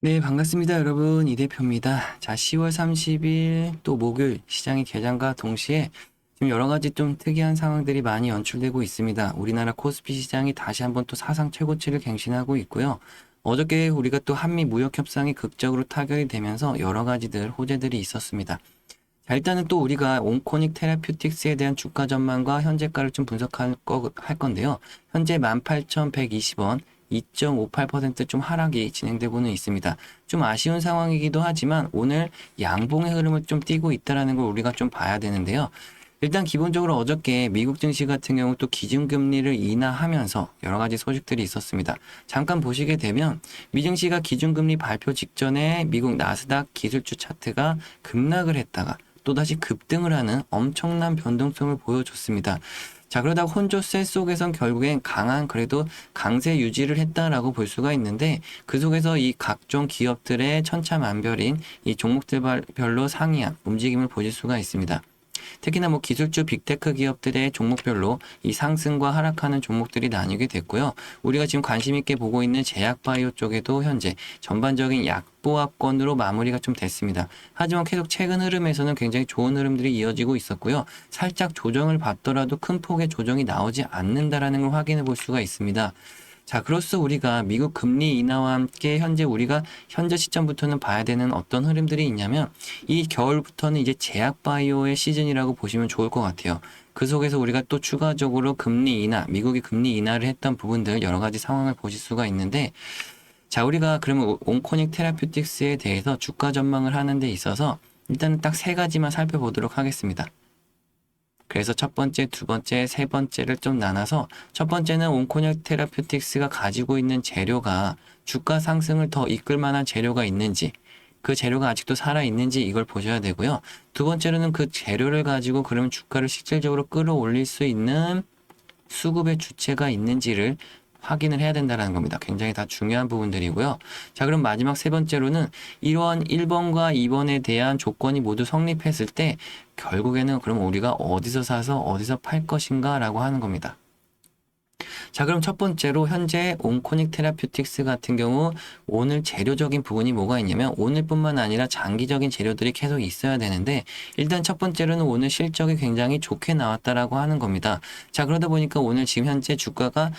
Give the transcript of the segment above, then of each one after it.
네, 반갑습니다, 여러분. 이 대표입니다. 자, 10월 30일 또 목요일 시장이 개장과 동시에 지금 여러 가지 좀 특이한 상황들이 많이 연출되고 있습니다. 우리나라 코스피 시장이 다시 한번 또 사상 최고치를 갱신하고 있고요. 어저께 우리가 또 한미 무역 협상이 극적으로 타결이 되면서 여러 가지들 호재들이 있었습니다. 자, 일단은 또 우리가 온코닉 테라퓨틱스에 대한 주가 전망과 현재가를 좀 할 건데요. 현재 18,120원, 2.58%좀 하락이 진행되고는 있습니다. 좀 아쉬운 상황이기도 하지만 오늘 양봉의 흐름을 좀 띠고 있다는 걸 우리가 좀 봐야 되는데요. 일단 기본적으로 어저께 미국 증시 같은 경우 또 기준금리를 인하하면서 여러 가지 소식들이 있었습니다. 잠깐 보시게 되면 미증시가 기준금리 발표 직전에 미국 나스닥 기술주 차트가 급락을 했다가 또다시 급등을 하는 엄청난 변동성을 보여줬습니다. 자, 그러다가 혼조세 속에선 결국엔 그래도 강세 유지를 했다라고 볼 수가 있는데 그 속에서 이 각종 기업들의 천차만별인 이 종목들별로 상이한 움직임을 보실 수가 있습니다. 특히나 뭐 기술주 빅테크 기업들의 종목별로 이 상승과 하락하는 종목들이 나뉘게 됐고요. 우리가 지금 관심 있게 보고 있는 제약바이오 쪽에도 현재 전반적인 약보합권으로 마무리가 좀 됐습니다. 하지만 계속 최근 흐름에서는 굉장히 좋은 흐름들이 이어지고 있었고요. 살짝 조정을 받더라도 큰 폭의 조정이 나오지 않는다라는 걸 확인해 볼 수가 있습니다. 자, 그로써 우리가 미국 금리 인하와 함께 현재 시점부터는 봐야 되는 어떤 흐름들이 있냐면 이 겨울부터는 이제 제약 바이오의 시즌이라고 보시면 좋을 것 같아요. 그 속에서 우리가 또 추가적으로 금리 인하, 미국이 금리 인하를 했던 부분들 여러 가지 상황을 보실 수가 있는데 자, 우리가 그러면 온코닉 테라퓨틱스에 대해서 주가 전망을 하는 데 있어서 일단은 딱 세 가지만 살펴보도록 하겠습니다. 그래서 첫 번째, 두 번째, 세 번째를 좀 나눠서 첫 번째는 온코닉 테라퓨틱스가 가지고 있는 재료가 주가 상승을 더 이끌 만한 재료가 있는지 그 재료가 아직도 살아있는지 이걸 보셔야 되고요. 두 번째로는 그 재료를 가지고 그러면 주가를 실질적으로 끌어올릴 수 있는 수급의 주체가 있는지를 확인을 해야 된다는 겁니다. 굉장히 다 중요한 부분들이고요. 자, 그럼 마지막 세 번째로는 이러한 1번과 2번에 대한 조건이 모두 성립했을 때 결국에는 그럼 우리가 어디서 사서 어디서 팔 것인가 라고 하는 겁니다. 자, 그럼 첫 번째로 현재 온코닉 테라퓨틱스 같은 경우 오늘 재료적인 부분이 뭐가 있냐면 오늘뿐만 아니라 장기적인 재료들이 계속 있어야 되는데 일단 첫 번째로는 오늘 실적이 굉장히 좋게 나왔다라고 하는 겁니다. 자, 그러다 보니까 오늘 지금 현재 주가가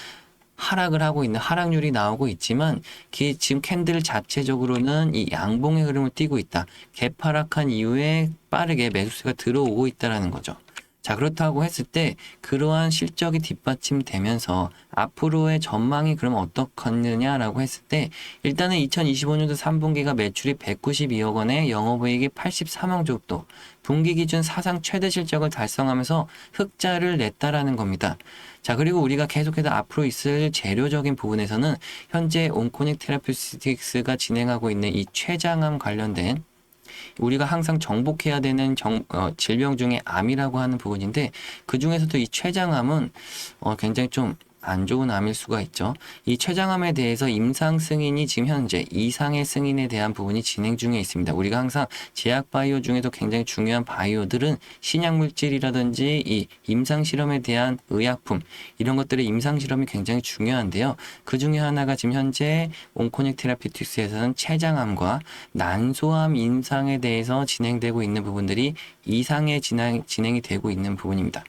하락을 하고 있는 하락률이 나오고 있지만 지금 캔들 자체적으로는 이 양봉의 흐름을 띠고 있다. 개파락한 이후에 빠르게 매수세가 들어오고 있다라는 거죠. 자, 그렇다고 했을 때 그러한 실적이 뒷받침되면서 앞으로의 전망이 그러면 어떻겠느냐라고 했을 때 일단은 2025년도 3분기가 매출이 192억 원에 영업이익이 83억 정도 분기 기준 사상 최대 실적을 달성하면서 흑자를 냈다라는 겁니다. 자, 그리고 우리가 계속해서 앞으로 있을 재료적인 부분에서는 현재 온코닉 테라퓨틱스가 진행하고 있는 이 췌장암 관련된 우리가 항상 정복해야 되는 질병 중에 암이라고 하는 부분인데 그 중에서도 이 췌장암은 굉장히 좀 안 좋은 암일 수가 있죠. 이 췌장암에 대해서 임상 승인이 지금 현재 이상의 승인에 대한 부분이 진행 중에 있습니다. 우리가 항상 제약 바이오 중에도 굉장히 중요한 바이오들은 신약 물질이라든지 이 임상 실험에 대한 의약품 이런 것들의 임상 실험이 굉장히 중요한데요. 그 중에 하나가 지금 현재 온코닉 테라피틱스에서는 췌장암과 난소암 임상에 대해서 진행되고 있는 부분들이 이상의 진행이 되고 있는 부분입니다.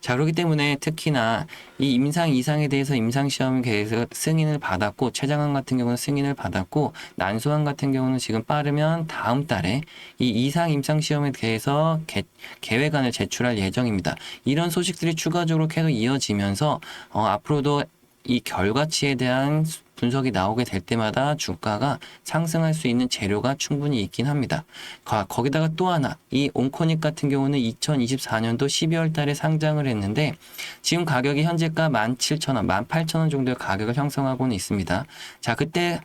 자, 그렇기 때문에 특히나 이 임상 이상에 대해서 임상시험에 대해서 승인을 받았고, 췌장암 같은 경우는 승인을 받았고, 난소암 같은 경우는 지금 빠르면 다음 달에 이 이상 임상시험에 대해서 계획안을 제출할 예정입니다. 이런 소식들이 추가적으로 계속 이어지면서, 앞으로도 이 결과치에 대한 분석이 나오게 될 때마다 주가가 상승할 수 있는 재료가 충분히 있긴 합니다. 거기다가 또 하나, 이 온코닉 같은 경우는 2024년도 12월 달에 상장을 했는데 지금 가격이 현재가 17,000원, 18,000원 정도의 가격을 형성하고는 있습니다. 자, 그때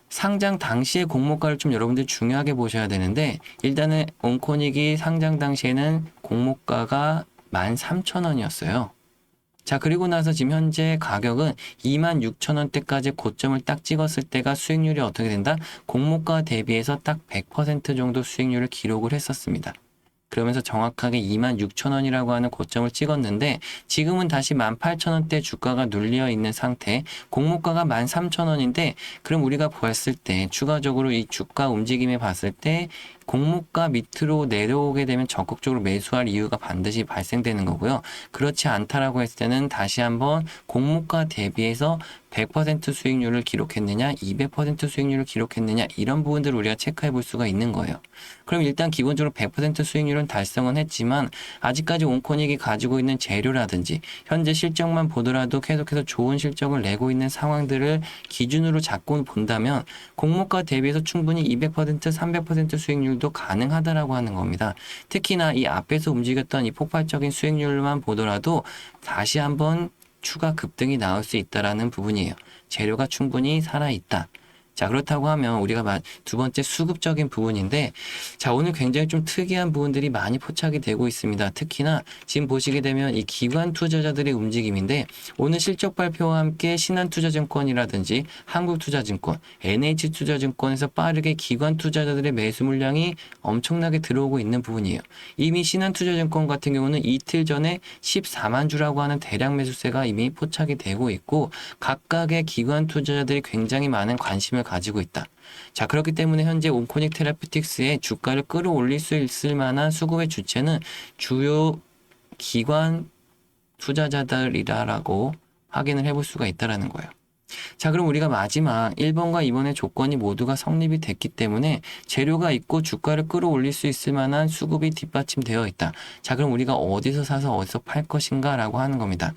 상장 당시의 공모가를 좀 여러분들 중요하게 보셔야 되는데 일단은 온코닉이 상장 당시에는 공모가가 13,000원이었어요. 자, 그리고 나서 지금 현재 가격은 26,000원대까지 고점을 딱 찍었을 때가 수익률이 어떻게 된다? 공모가 대비해서 딱 100% 정도 수익률을 기록을 했었습니다. 그러면서 정확하게 26,000원이라고 하는 고점을 찍었는데 지금은 다시 18,000원대 주가가 눌려 있는 상태, 공모가가 13,000원인데 그럼 우리가 봤을 때 추가적으로 이 주가 움직임에 봤을 때 공모가 밑으로 내려오게 되면 적극적으로 매수할 이유가 반드시 발생되는 거고요. 그렇지 않다라고 했을 때는 다시 한번 공모가 대비해서 100% 수익률을 기록했느냐, 200% 수익률을 기록했느냐 이런 부분들을 우리가 체크해 볼 수가 있는 거예요. 그럼 일단 기본적으로 100% 수익률은 달성은 했지만 아직까지 온코닉이 가지고 있는 재료라든지 현재 실적만 보더라도 계속해서 좋은 실적을 내고 있는 상황들을 기준으로 잡고 본다면 공모가 대비해서 충분히 200%, 300% 수익률도 가능하다라고 하는 겁니다. 특히나 이 앞에서 움직였던 이 폭발적인 수익률만 보더라도 다시 한번 추가 급등이 나올 수 있다라는 부분이에요. 재료가 충분히 살아있다. 자, 그렇다고 하면 우리가 두 번째 수급적인 부분인데, 자, 오늘 굉장히 좀 특이한 부분들이 많이 포착이 되고 있습니다. 특히나 지금 보시게 되면 이 기관 투자자들의 움직임인데, 오늘 실적 발표와 함께 신한투자증권이라든지 한국투자증권, NH투자증권에서 빠르게 기관 투자자들의 매수 물량이 엄청나게 들어오고 있는 부분이에요. 이미 신한투자증권 같은 경우는 이틀 전에 14만 주라고 하는 대량 매수세가 이미 포착이 되고 있고, 각각의 기관 투자자들이 굉장히 많은 관심을 가지고 있다. 자, 그렇기 때문에 현재 온코닉 테라피틱스의 주가를 끌어올릴 수 있을 만한 수급의 주체는 주요 기관 투자자들이라고 확인을 해볼 수가 있다라는 거예요. 자, 그럼 우리가 마지막 1번과 2번의 조건이 모두가 성립이 됐기 때문에 재료가 있고 주가를 끌어올릴 수 있을 만한 수급이 뒷받침되어 있다. 자, 그럼 우리가 어디서 사서 어디서 팔 것인가 라고 하는 겁니다.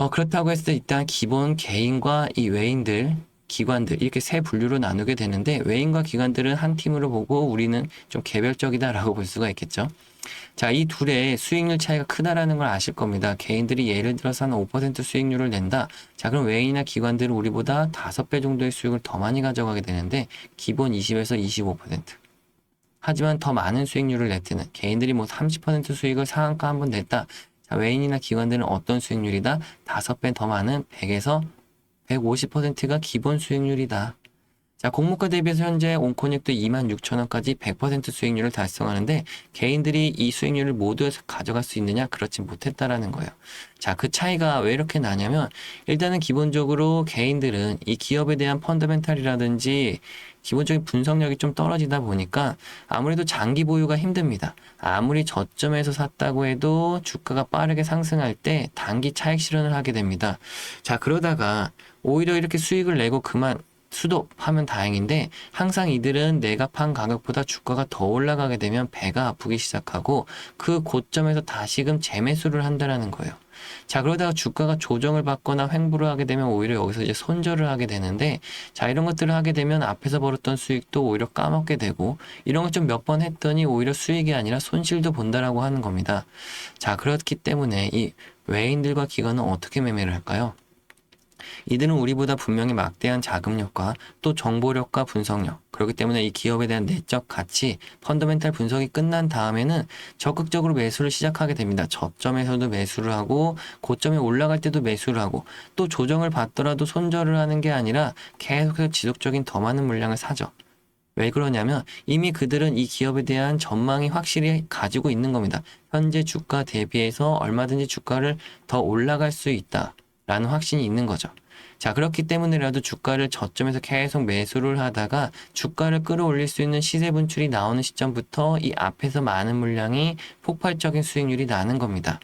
그렇다고 했을 때 일단 기본 개인과 이 외인들, 기관들 이렇게 세 분류로 나누게 되는데 외인과 기관들은 한 팀으로 보고 우리는 좀 개별적이다라고 볼 수가 있겠죠. 자, 이 둘의 수익률 차이가 크다라는 걸 아실 겁니다. 개인들이 예를 들어서 한 5% 수익률을 낸다. 자, 그럼 외인이나 기관들은 우리보다 5배 정도의 수익을 더 많이 가져가게 되는데 기본 20에서 25%. 하지만 더 많은 수익률을 낼 때는 개인들이 뭐 30% 수익을 상한가 한번 냈다. 자, 외인이나 기관들은 어떤 수익률이다? 5배 더 많은 100에서 150%가 기본 수익률이다. 자, 공모가 대비해서 현재 온코닉도 26,000원까지 100% 수익률을 달성하는데 개인들이 이 수익률을 모두 가져갈 수 있느냐? 그렇지 못했다라는 거예요. 자, 그 차이가 왜 이렇게 나냐면 일단은 기본적으로 개인들은 이 기업에 대한 펀더멘탈이라든지 기본적인 분석력이 좀 떨어지다 보니까 아무래도 장기 보유가 힘듭니다. 아무리 저점에서 샀다고 해도 주가가 빠르게 상승할 때 단기 차익 실현을 하게 됩니다. 자, 그러다가 오히려 이렇게 수익을 내고 그만 수도하면 다행인데 항상 이들은 내가 판 가격보다 주가가 더 올라가게 되면 배가 아프기 시작하고 그 고점에서 다시금 재매수를 한다라는 거예요. 자, 그러다가 주가가 조정을 받거나 횡보를 하게 되면 오히려 여기서 이제 손절을 하게 되는데 자, 이런 것들을 하게 되면 앞에서 벌었던 수익도 오히려 까먹게 되고 이런 걸 좀 몇 번 했더니 오히려 수익이 아니라 손실도 본다라고 하는 겁니다. 자, 그렇기 때문에 이 외인들과 기관은 어떻게 매매를 할까요? 이들은 우리보다 분명히 막대한 자금력과 또 정보력과 분석력, 그렇기 때문에 이 기업에 대한 내적 가치, 펀더멘탈 분석이 끝난 다음에는 적극적으로 매수를 시작하게 됩니다. 저점에서도 매수를 하고 고점에 올라갈 때도 매수를 하고 또 조정을 받더라도 손절을 하는 게 아니라 계속해서 지속적인 더 많은 물량을 사죠. 왜 그러냐면 이미 그들은 이 기업에 대한 전망이 확실히 가지고 있는 겁니다. 현재 주가 대비해서 얼마든지 주가를 더 올라갈 수 있다라는 확신이 있는 거죠. 자, 그렇기 때문에라도 주가를 저점에서 계속 매수를 하다가 주가를 끌어올릴 수 있는 시세 분출이 나오는 시점부터 이 앞에서 많은 물량이 폭발적인 수익률이 나는 겁니다.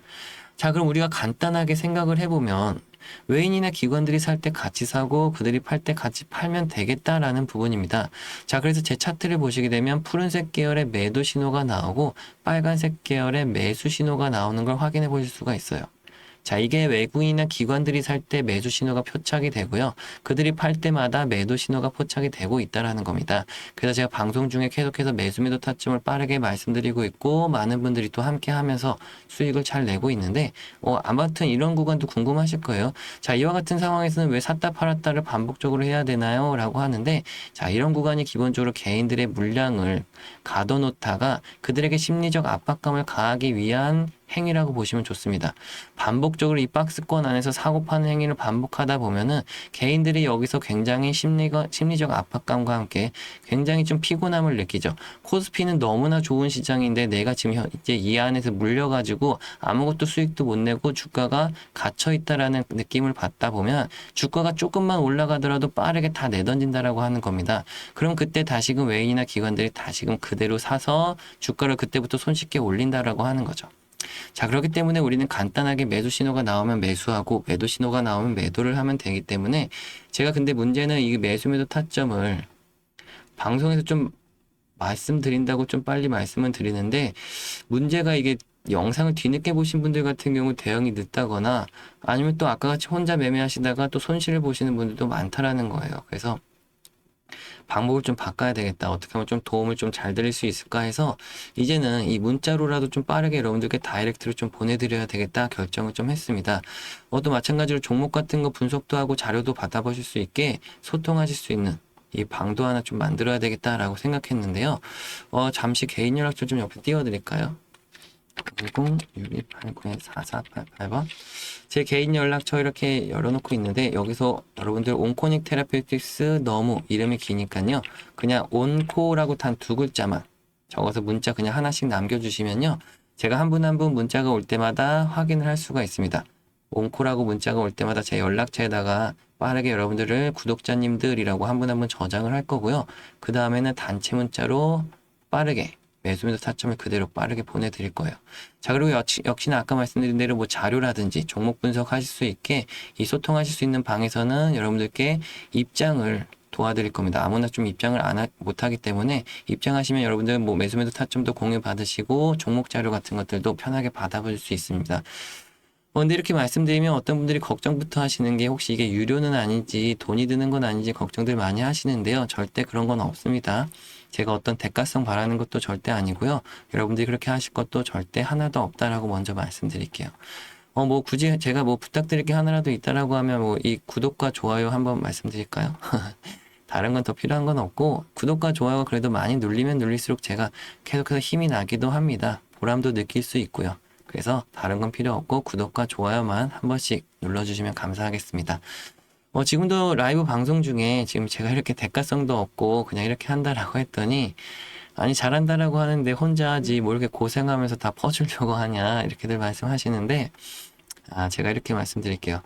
자, 그럼 우리가 간단하게 생각을 해보면 외인이나 기관들이 살 때 같이 사고 그들이 팔 때 같이 팔면 되겠다라는 부분입니다. 자, 그래서 제 차트를 보시게 되면 푸른색 계열의 매도 신호가 나오고 빨간색 계열의 매수 신호가 나오는 걸 확인해 보실 수가 있어요. 자, 이게 외국인이나 기관들이 살 때 매수 신호가 포착이 되고요. 그들이 팔 때마다 매도 신호가 포착이 되고 있다라는 겁니다. 그래서 제가 방송 중에 계속해서 매도 타점을 빠르게 말씀드리고 있고 많은 분들이 또 함께 하면서 수익을 잘 내고 있는데 아무튼 이런 구간도 궁금하실 거예요. 자, 이와 같은 상황에서는 왜 샀다 팔았다를 반복적으로 해야 되나요? 라고 하는데 자, 이런 구간이 기본적으로 개인들의 물량을 가둬놓다가 그들에게 심리적 압박감을 가하기 위한 행위라고 보시면 좋습니다. 반복적으로 이 박스권 안에서 사고 파는 행위를 반복하다 보면은 개인들이 여기서 굉장히 심리적 압박감과 함께 굉장히 좀 피곤함을 느끼죠. 코스피는 너무나 좋은 시장인데 내가 지금 이제 이 안에서 물려가지고 아무것도 수익도 못 내고 주가가 갇혀 있다라는 느낌을 받다 보면 주가가 조금만 올라가더라도 빠르게 다 내던진다라고 하는 겁니다. 그럼 그때 다시금 외인이나 기관들이 다시금 그대로 사서 주가를 그때부터 손쉽게 올린다라고 하는 거죠. 자, 그렇기 때문에 우리는 간단하게 매수 신호가 나오면 매수하고 매도 신호가 나오면 매도를 하면 되기 때문에 제가 근데 문제는 이 매수 매도 타점을 방송에서 좀 말씀드린다고 좀 빨리 말씀을 드리는데 문제가 이게 영상을 뒤늦게 보신 분들 같은 경우 대응이 늦다거나 아니면 또 아까 같이 혼자 매매하시다가 또 손실을 보시는 분들도 많다라는 거예요. 그래서 방법을 좀 바꿔야 되겠다. 어떻게 하면 좀 도움을 좀 잘 드릴 수 있을까 해서 이제는 이 문자로라도 좀 빠르게 여러분들께 다이렉트로 좀 보내드려야 되겠다 결정을 좀 했습니다. 또 마찬가지로 종목 같은 거 분석도 하고 자료도 받아보실 수 있게 소통하실 수 있는 이 방도 하나 좀 만들어야 되겠다라고 생각했는데요. 잠시 개인 연락처 좀 옆에 띄워드릴까요? 06289-4488번. 제 개인 연락처 이렇게 열어놓고 있는데 여기서 여러분들 온코닉 테라피우틱스 너무 이름이 기니까요. 그냥 온코라고 단 두 글자만 적어서 문자 그냥 하나씩 남겨주시면요. 제가 한 분 한 분 문자가 올 때마다 확인을 할 수가 있습니다. 온코라고 문자가 올 때마다 제 연락처에다가 빠르게 여러분들을 구독자님들이라고 한 분 한 분 저장을 할 거고요. 그 다음에는 단체 문자로 빠르게 매수매도 타점을 그대로 빠르게 보내드릴 거예요. 자, 그리고 역시나 아까 말씀드린 대로 뭐 자료라든지 종목 분석하실 수 있게 이 소통하실 수 있는 방에서는 여러분들께 입장을 도와드릴 겁니다. 아무나 좀 입장을 못하기 때문에 입장하시면 여러분들 뭐 매수매도 타점도 공유 받으시고 종목 자료 같은 것들도 편하게 받아볼 수 있습니다. 근데 이렇게 말씀드리면 어떤 분들이 걱정부터 하시는 게 혹시 이게 유료는 아닌지 돈이 드는 건 아닌지 걱정들 많이 하시는데요. 절대 그런 건 없습니다. 제가 어떤 대가성 바라는 것도 절대 아니고요. 여러분들이 그렇게 하실 것도 절대 하나도 없다라고 먼저 말씀드릴게요. 뭐 굳이 제가 뭐 부탁드릴 게 하나라도 있다라고 하면 뭐 이 구독과 좋아요 한번 말씀드릴까요? 다른 건 더 필요한 건 없고 구독과 좋아요가 그래도 많이 눌리면 눌릴수록 제가 계속해서 힘이 나기도 합니다. 보람도 느낄 수 있고요. 그래서 다른 건 필요 없고 구독과 좋아요만 한 번씩 눌러주시면 감사하겠습니다. 지금도 라이브 방송 중에 지금 제가 이렇게 대가성도 없고 그냥 이렇게 한다라고 했더니 아니 잘한다라고 하는데 혼자 하지 뭐 이렇게 고생하면서 다 퍼주려고 하냐 이렇게들 말씀하시는데 제가 이렇게 말씀드릴게요.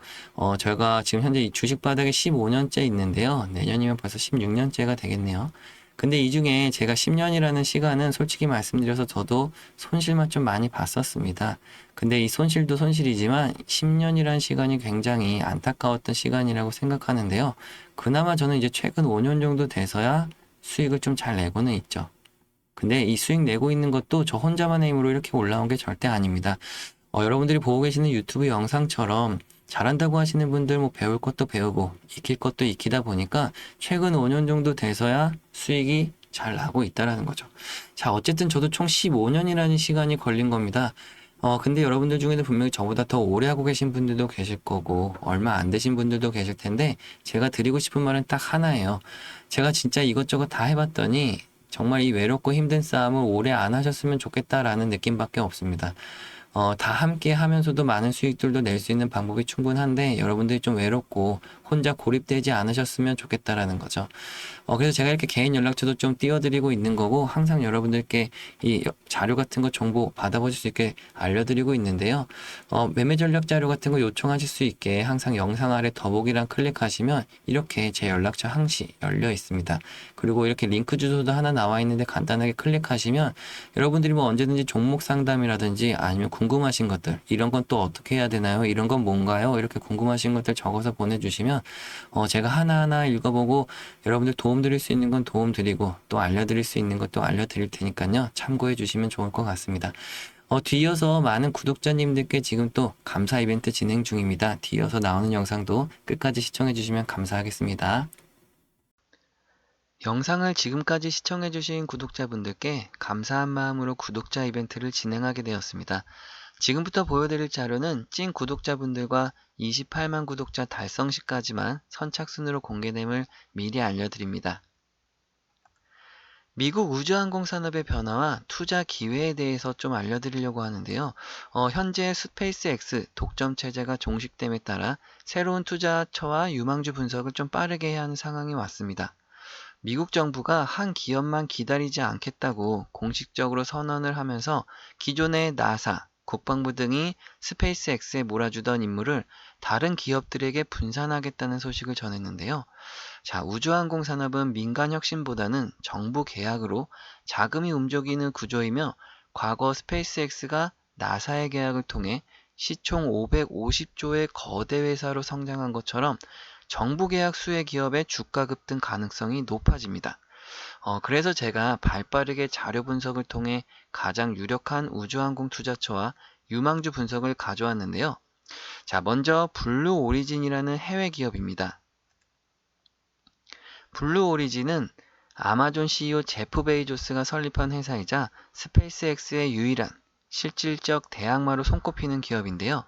저희가 지금 현재 이 주식 바닥에 15년째 있는데요. 내년이면 벌써 16년째가 되겠네요. 근데 이 중에 제가 10년이라는 시간은 솔직히 말씀드려서 저도 손실만 좀 많이 봤었습니다. 근데 이 손실도 손실이지만 10년이라는 시간이 굉장히 안타까웠던 시간이라고 생각하는데요. 그나마 저는 이제 최근 5년 정도 돼서야 수익을 좀 잘 내고는 있죠. 근데 이 수익 내고 있는 것도 저 혼자만의 힘으로 이렇게 올라온 게 절대 아닙니다. 여러분들이 보고 계시는 유튜브 영상처럼 잘한다고 하시는 분들 뭐 배울 것도 배우고 익힐 것도 익히다 보니까 최근 5년 정도 돼서야 수익이 잘 나고 있다라는 거죠. 자, 어쨌든 저도 총 15년이라는 시간이 걸린 겁니다. 근데 여러분들 중에는 분명히 저보다 더 오래 하고 계신 분들도 계실 거고 얼마 안 되신 분들도 계실 텐데 제가 드리고 싶은 말은 딱 하나예요. 제가 진짜 이것저것 다 해봤더니 정말 이 외롭고 힘든 싸움을 오래 안 하셨으면 좋겠다라는 느낌밖에 없습니다. 다 함께 하면서도 많은 수익들도 낼 수 있는 방법이 충분한데 여러분들이 좀 외롭고 혼자 고립되지 않으셨으면 좋겠다라는 거죠. 그래서 제가 이렇게 개인 연락처도 좀 띄워드리고 있는 거고 항상 여러분들께 이 자료 같은 거 정보 받아보실 수 있게 알려드리고 있는데요. 매매 전략 자료 같은 거 요청하실 수 있게 항상 영상 아래 더보기란 클릭하시면 이렇게 제 연락처 항시 열려 있습니다. 그리고 이렇게 링크 주소도 하나 나와 있는데 간단하게 클릭하시면 여러분들이 뭐 언제든지 종목 상담이라든지 아니면 궁금하신 것들 이런 건 또 어떻게 해야 되나요? 이런 건 뭔가요? 이렇게 궁금하신 것들 적어서 보내주시면 제가 하나하나 읽어보고 여러분들 도움 드릴 수 있는 건 도움 드리고 또 알려드릴 수 있는 것도 알려드릴 테니까요. 참고해 주시면 좋을 것 같습니다. 뒤이어서 많은 구독자님들께 지금 또 감사 이벤트 진행 중입니다. 뒤이어서 나오는 영상도 끝까지 시청해 주시면 감사하겠습니다. 영상을 지금까지 시청해 주신 구독자분들께 감사한 마음으로 구독자 이벤트를 진행하게 되었습니다. 지금부터 보여드릴 자료는 찐 구독자분들과 28만 구독자 달성 시까지만 선착순으로 공개됨을 미리 알려드립니다. 미국 우주항공 산업의 변화와 투자 기회에 대해서 좀 알려드리려고 하는데요. 현재 스페이스X 독점 체제가 종식됨에 따라 새로운 투자처와 유망주 분석을 좀 빠르게 해야 하는 상황이 왔습니다. 미국 정부가 한 기업만 기다리지 않겠다고 공식적으로 선언을 하면서 기존의 나사, 국방부 등이 스페이스X에 몰아주던 임무를 다른 기업들에게 분산하겠다는 소식을 전했는데요. 자, 우주항공 산업은 민간 혁신보다는 정부 계약으로 자금이 움직이는 구조이며 과거 스페이스X가 나사의 계약을 통해 시총 550조의 거대 회사로 성장한 것처럼 정부 계약 수의 기업의 주가 급등 가능성이 높아집니다. 그래서 제가 발빠르게 자료 분석을 통해 가장 유력한 우주항공 투자처와 유망주 분석을 가져왔는데요. 자, 먼저 블루 오리진이라는 해외 기업입니다. 블루 오리진은 아마존 CEO 제프 베이조스가 설립한 회사이자 스페이스X의 유일한 실질적 대항마로 손꼽히는 기업인데요.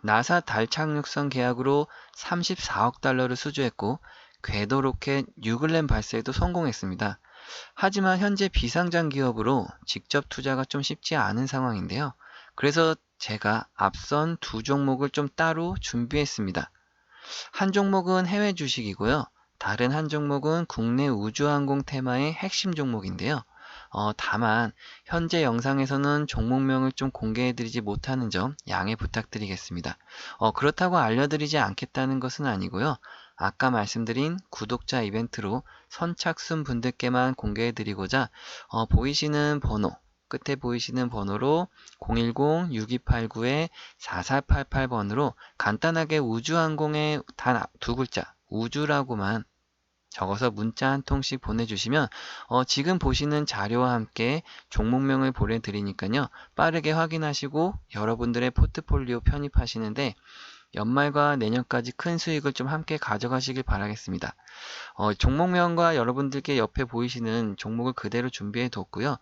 나사 달 착륙선 계약으로 34억 달러를 수주했고 궤도 로켓 뉴글렌 발사에도 성공했습니다. 하지만 현재 비상장 기업으로 직접 투자가 좀 쉽지 않은 상황인데요. 그래서 제가 앞선 두 종목을 좀 따로 준비했습니다. 한 종목은 해외 주식이고요. 다른 한 종목은 국내 우주항공 테마의 핵심 종목인데요. 다만 현재 영상에서는 종목명을 좀 공개해드리지 못하는 점 양해 부탁드리겠습니다. 그렇다고 알려드리지 않겠다는 것은 아니고요. 아까 말씀드린 구독자 이벤트로 선착순 분들께만 공개해드리고자 보이시는 번호 끝에 보이시는 번호로 010-6289-4488번으로 간단하게 우주항공의 단 두 글자 우주라고만 적어서 문자 한 통씩 보내주시면 지금 보시는 자료와 함께 종목명을 보내드리니까요. 빠르게 확인하시고 여러분들의 포트폴리오 편입하시는데 연말과 내년까지 큰 수익을 좀 함께 가져가시길 바라겠습니다. 종목명과 여러분들께 옆에 보이시는 종목을 그대로 준비해 뒀고요.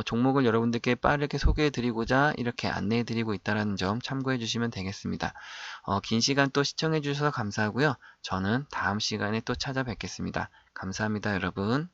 종목을 여러분들께 빠르게 소개해 드리고자 이렇게 안내해 드리고 있다는 점 참고해 주시면 되겠습니다. 긴 시간 또 시청해 주셔서 감사하고요. 저는 다음 시간에 또 찾아뵙겠습니다. 감사합니다, 여러분.